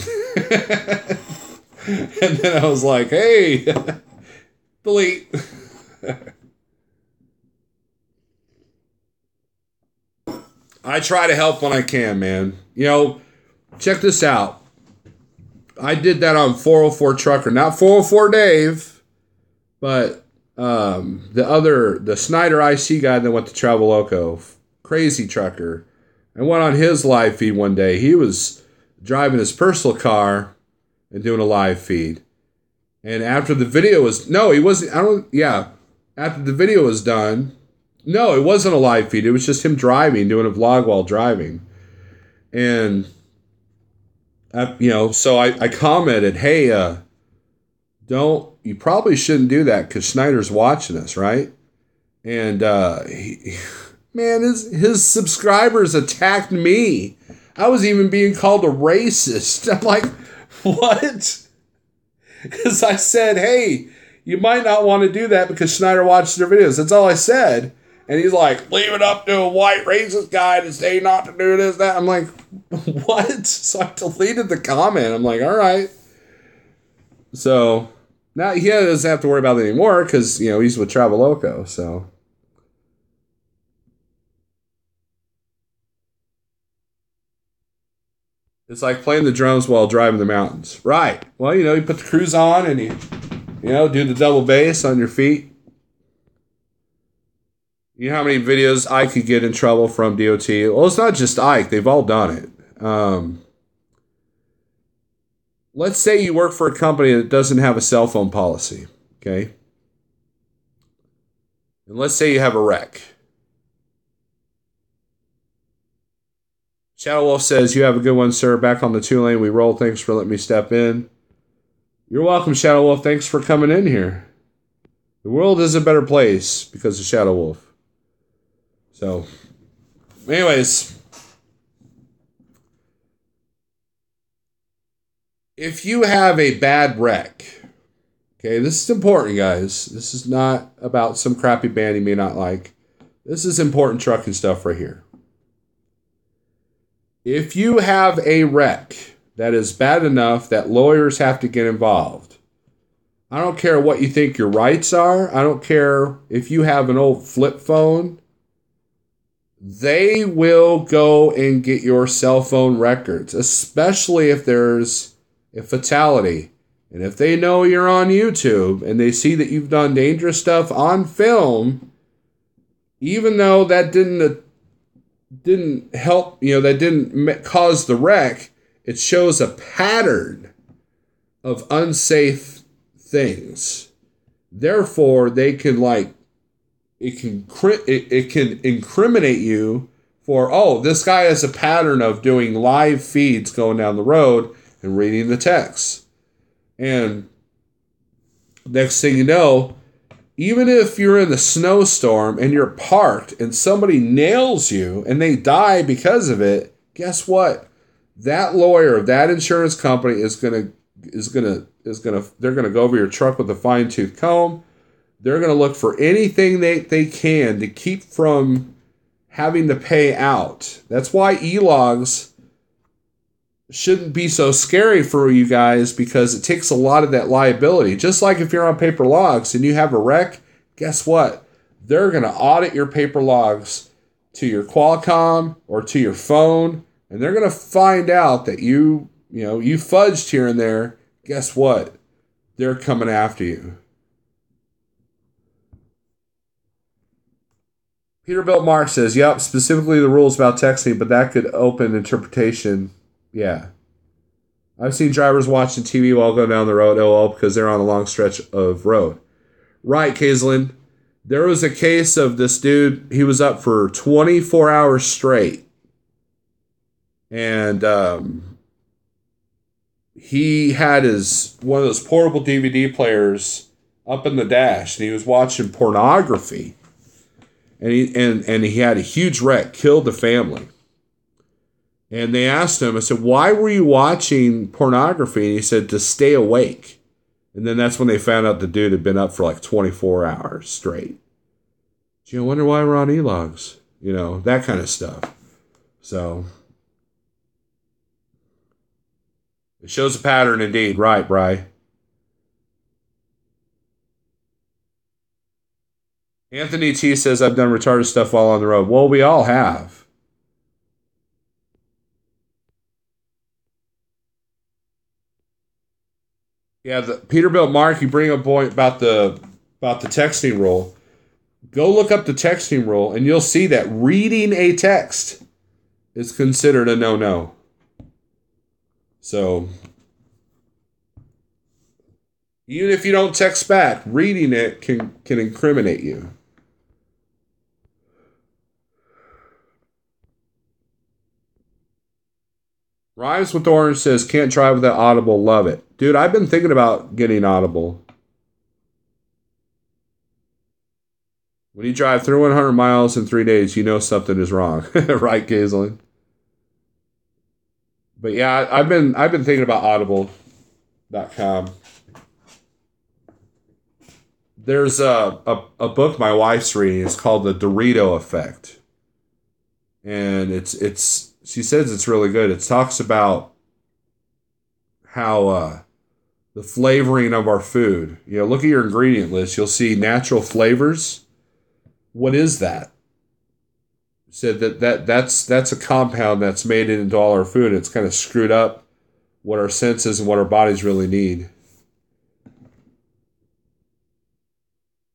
then I was like, hey, delete. I try to help when I can, man. Check this out. I did that on 404 Trucker. Not 404 Dave, but the Snyder IC guy that went to Travel Loco. Crazy Trucker. I went on his live feed one day. He was driving his personal car and doing a live feed. And after the video was... No, he wasn't... After the video was done... No, it wasn't a live feed. It was just him driving, doing a vlog while driving. And, so I commented, hey, you probably shouldn't do that because Snyder's watching us, right? And man, his subscribers attacked me. I was even being called a racist. I'm like, what? Because I said, hey, you might not want to do that because Snyder watches their videos. That's all I said. And he's like, leave it up to a white racist guy to say not to do this, that. I'm like, what? So I deleted the comment. I'm like, all right. So now he doesn't have to worry about it anymore because, he's with Travel Loco. So. It's like playing the drums while driving the mountains. Right. Well, you put the cruise on and you do the double bass on your feet. You know how many videos Ike could get in trouble from DOT? Well, it's not just Ike. They've all done it. Let's say you work for a company that doesn't have a cell phone policy, okay? And let's say you have a wreck. Shadow Wolf says, you have a good one, sir. Back on the 2-lane, we roll. Thanks for letting me step in. You're welcome, Shadow Wolf. Thanks for coming in here. The world is a better place because of Shadow Wolf. So, anyways, if you have a bad wreck, okay, this is important, guys. This is not about some crappy band you may not like. This is important trucking stuff right here. If you have a wreck that is bad enough that lawyers have to get involved, I don't care what you think your rights are. I don't care if you have an old flip phone. they will go and get your cell phone records, especially if there's a fatality. And if they know you're on YouTube and they see that you've done dangerous stuff on film, even though that didn't help, that didn't cause the wreck, it shows a pattern of unsafe things. Therefore, they can it can incriminate you for, oh, this guy has a pattern of doing live feeds going down the road and reading the text. And next thing you know, even if you're in a snowstorm and you're parked and somebody nails you and they die because of it, guess what? That lawyer, that insurance company they're gonna go over your truck with a fine-tooth comb. They're gonna look for anything they can to keep from having to pay out. That's why e-logs shouldn't be so scary for you guys, because it takes a lot of that liability. Just like if you're on paper logs and you have a wreck, guess what? They're going to audit your paper logs to your Qualcomm or to your phone, and they're going to find out that you fudged here and there. Guess what? They're coming after you. Peterbilt Mark says, yep, specifically the rules about texting, but that could open interpretation. Yeah. I've seen drivers watching TV while going down the road, because they're on a long stretch of road. Right, Kaislin. There was a case of this dude, he was up for 24 hours straight. And he had one of those portable DVD players up in the dash, and he was watching pornography. And he had a huge wreck, killed the family. And they asked him, I said, why were you watching pornography? And he said, to stay awake. And then that's when they found out the dude had been up for like 24 hours straight. I wonder why we're on e-logs. That kind of stuff. So, it shows a pattern indeed. Right, Bri. Anthony T says, I've done retarded stuff while on the road. Well, we all have. Yeah, the Peterbilt Mark, you bring up point about the texting rule. Go look up the texting rule, and you'll see that reading a text is considered a no-no. So, even if you don't text back, reading it can incriminate you. Rhymes with Orange says, can't drive without Audible, love it. Dude, I've been thinking about getting Audible. When you drive through 100 miles in 3 days, you know something is wrong. Right, Gaislin? But yeah, I've been thinking about Audible.com. There's a book my wife's reading. It's called The Dorito Effect. And she says it's really good. It talks about how the flavoring of our food. Look at your ingredient list. You'll see natural flavors. What is that? Said that's a compound that's made into all our food. It's kind of screwed up what our senses and what our bodies really need.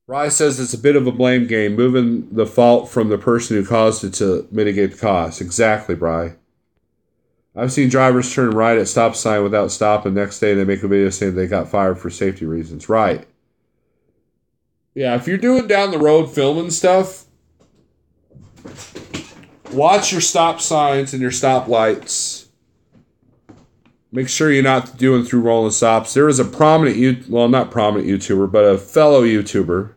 Rye says it's a bit of a blame game, moving the fault from the person who caused it to mitigate the cost. Exactly, Bri. I've seen drivers turn right at stop sign without stopping. Next day they make a video saying they got fired for safety reasons. Right. Yeah, if you're doing down the road filming stuff, watch your stop signs and your stop lights. Make sure you're not doing through rolling stops. There is a not prominent YouTuber, but a fellow YouTuber.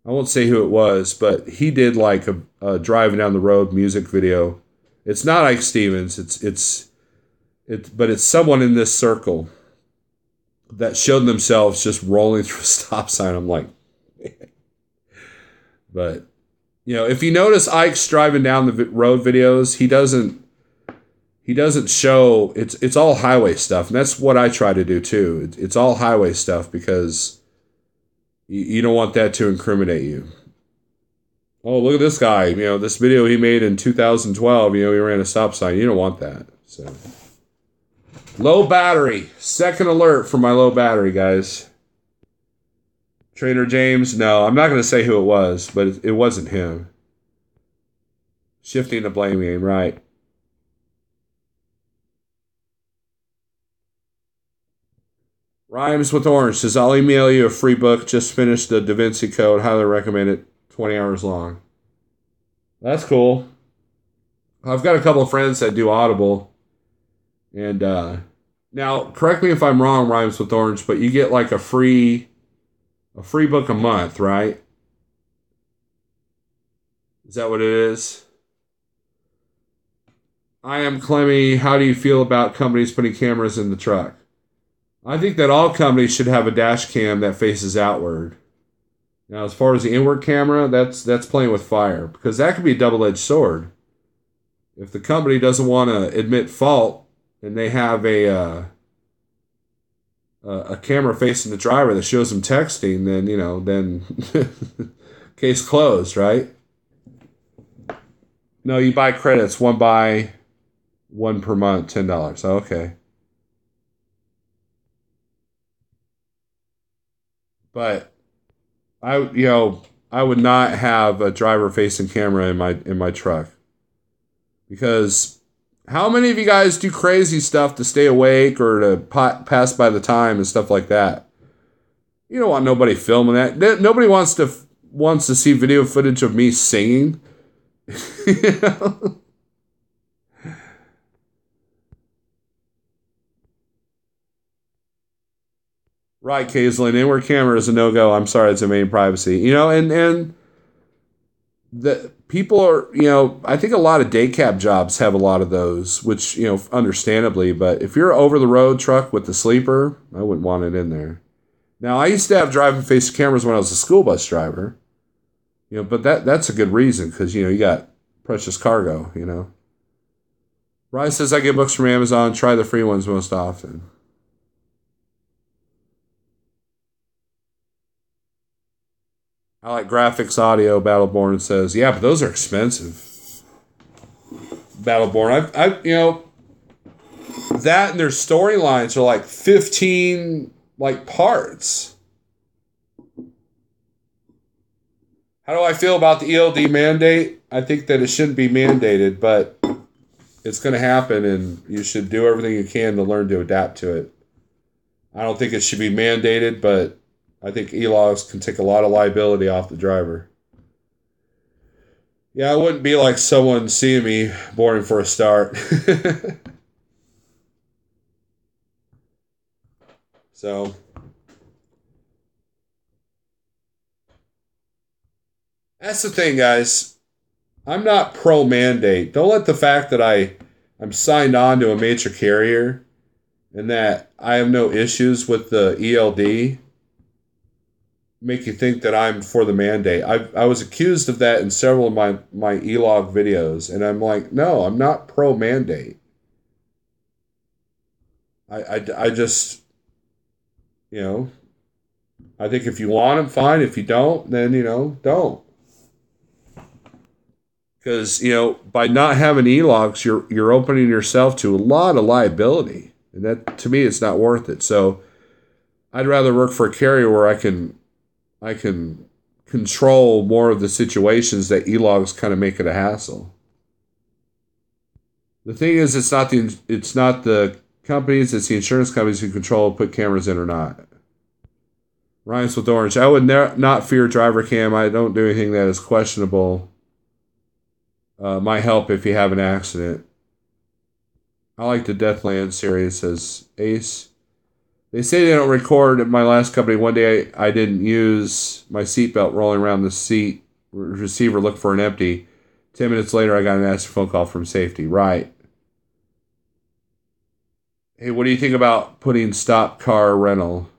I won't say who it was, but he did like a driving down the road music video. It's not Ike Stevens. But it's someone in this circle that showed themselves just rolling through a stop sign. I'm like, man. But if you notice Ike's driving down the road videos, he doesn't show, it's all highway stuff. And that's what I try to do too. It's all highway stuff because you don't want that to incriminate you. Oh, look at this guy. You know, this video he made in 2012, you know, he ran a stop sign. You don't want that. So, low battery. Second alert for my low battery, guys. Trader James, no, I'm not going to say who it was, but it wasn't him. Shifting the blame game, right. Rhymes with Orange says, I'll email you a free book. Just finished the Da Vinci Code. Highly recommend it. 20 hours long. That's cool. I've got a couple of friends that do Audible. And now, correct me if I'm wrong, Rhymes with Orange, but you get like a free book a month, right? Is that what it is? I am Clemmy. How do you feel about companies putting cameras in the truck? I think that all companies should have a dash cam that faces outward. Now, as far as the inward camera, that's playing with fire, because that could be a double-edged sword. If the company doesn't want to admit fault and they have a camera facing the driver that shows them texting, then, you know, then case closed, right? No, you buy credits, one buy, one per month, $10. Okay. But I would not have a driver facing camera in my truck, because how many of you guys do crazy stuff to stay awake or to pass by the time and stuff like that? You don't want nobody filming that. Nobody wants to see video footage of me singing. You know? Right, Kaislin. Inward camera is a no-go. I'm sorry, it's a main privacy. You know, and the people are, you know, I think a lot of day cab jobs have a lot of those, which, you know, understandably, but if you're over the road truck with the sleeper, I wouldn't want it in there. Now, I used to have driving face cameras when I was a school bus driver, you know, but that's a good reason, because, you know, you got precious cargo, you know. Ryan says, I get books from Amazon, try the free ones most often. I like graphics audio. Battleborn says, yeah, but those are expensive. Battleborn, I you know, that and their storylines are like 15 like parts. How do I feel about the ELD mandate? I think that it shouldn't be mandated, but it's going to happen, and you should do everything you can to learn to adapt to it. I don't think it should be mandated, but I think e-logs can take a lot of liability off the driver. Yeah, I wouldn't be like someone seeing me boring for a start. So, that's the thing, guys. I'm not pro-mandate. Don't let the fact that I'm signed on to a major carrier and that I have no issues with the ELD make you think that I'm for the mandate. I was accused of that in several of my e-log videos, and I'm like, no, I'm not pro-mandate. I just, you know, I think if you want them, fine. If you don't, then, you know, don't. Because, you know, by not having e-logs, you're opening yourself to a lot of liability. And that, to me, it's not worth it. So I'd rather work for a carrier where I can control more of the situations that e-logs kind of make it a hassle. The thing is, it's not the companies, it's the insurance companies who control put cameras in or not. Ryan's with Orange. I would not fear driver cam. I don't do anything that is questionable. Might help if you have an accident. I like the Deathland series, says Ace. They say they don't record at my last company. One day I didn't use my seatbelt rolling around the seat. Receiver looked for an empty. 10 minutes later, I got an nasty phone call from safety. Right. Hey, what do you think about putting stop car rental?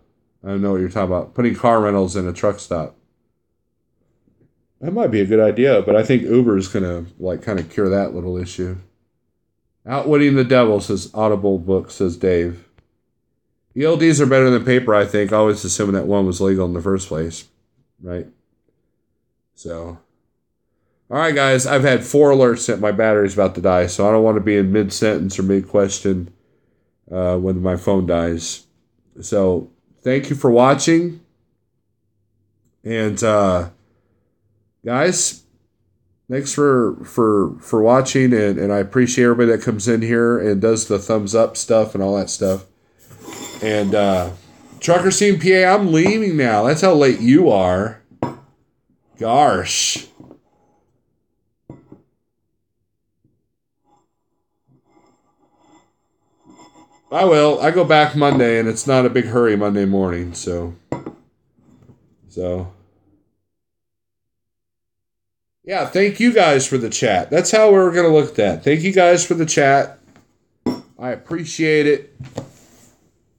I don't know what you're talking about. Putting car rentals in a truck stop. That might be a good idea, but I think Uber is going to like kind of cure that little issue. Outwitting the Devil, says Audible Book, says Dave. ELDs are better than paper, I think, always assuming that one was legal in the first place. Right? So, All right, guys, I've had 4 alerts that my battery's about to die, so I don't want to be in mid-sentence or mid-question when my phone dies. So, thank you for watching. And, guys, thanks for watching, and I appreciate everybody that comes in here and does the thumbs up stuff and all that stuff. And, Trucker Scene PA, I'm leaving now. That's how late you are. Gosh. I will. I go back Monday, and it's not a big hurry Monday morning, so. Yeah, thank you guys for the chat. That's how we're going to look at that. Thank you guys for the chat. I appreciate it.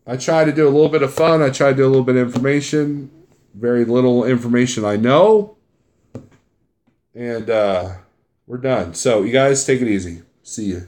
I try to do a little bit of fun. I try to do a little bit of information. Very little information I know. And we're done. So, you guys take it easy. See you.